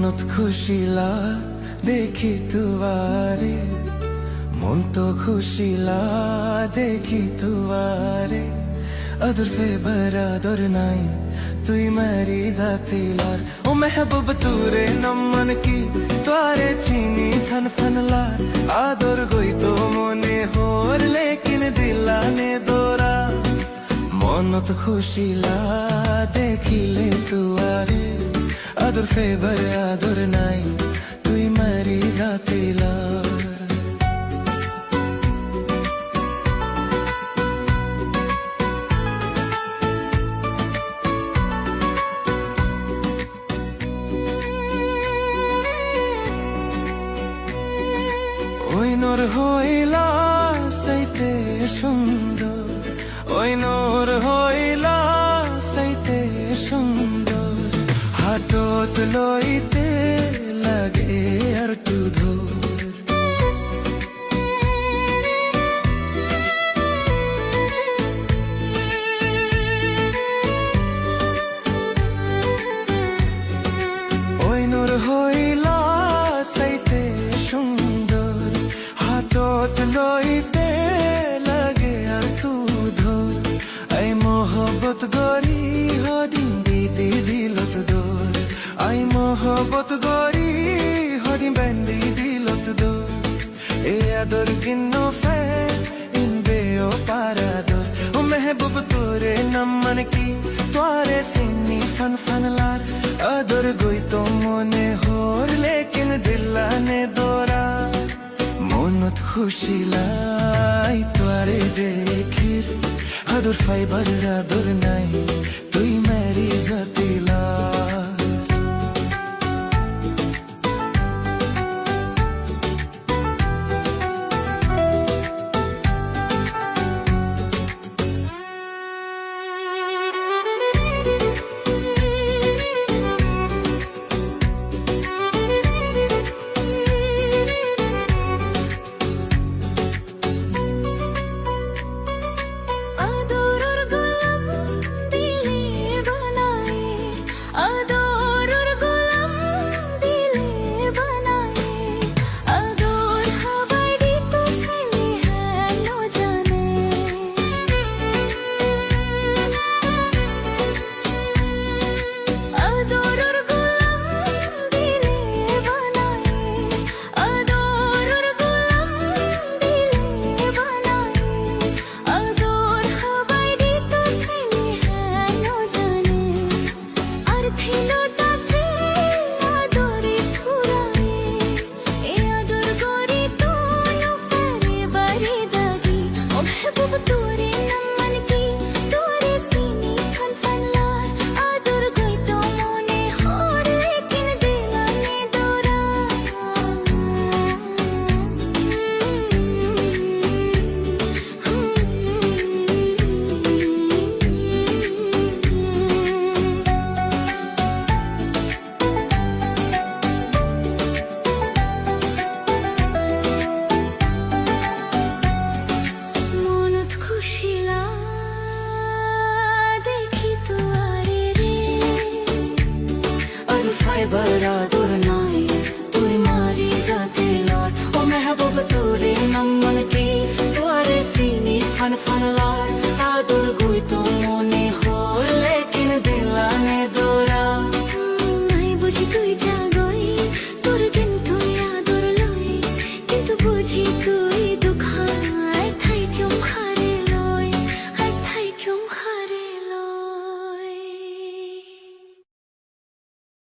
মনত খুশিলা দেখি তুয়ারে, মন তো খুশিলা দেখি তুয়ারে। अदर फे बरादर नाई तुई मेरी जाती लार। ओ महबूब तूरे नमन की त्वारे चीनी फन फन लार। आदर गोई तो मोने होर लेकिन दिलाने दोरा। मनत खुशिला देखिले तुआरे, आदर फे बरादर नाई तुई मेरी जाती लार। ওই নূর হইলা সাইতে সুন্দর, ওই নূর হইলা সাইতে সুন্দর। হাতত লইতে লাগে আর টু ধর। ওই নূর হইলা সাইতে সুন্দর, হাতত লইতে লাগে আর তু ধর। আই মোহব্বত গরি হদিন দিদি দিলত দোর। আই মোহব্বত গরি হদিন বেন্দি দিলত দোর। এ আদর কিন্ন ফে ইন বেও পারাদর। ও মেহবুব তোরে নমন কি त्वारे सिनी फन फन लार। अदर गोई तो मोने होर लेकिन दिलाने दोरा। मनत खुशिलाई त्वारे देखिर, अदर फाइबर आदर नाई तुई मेरी जाती लार। बरादर नाई तुई मारी जाती लार। ओ महबूब तोरे नमन की त्वारे सीनी फन फन लार। आदर गोई तो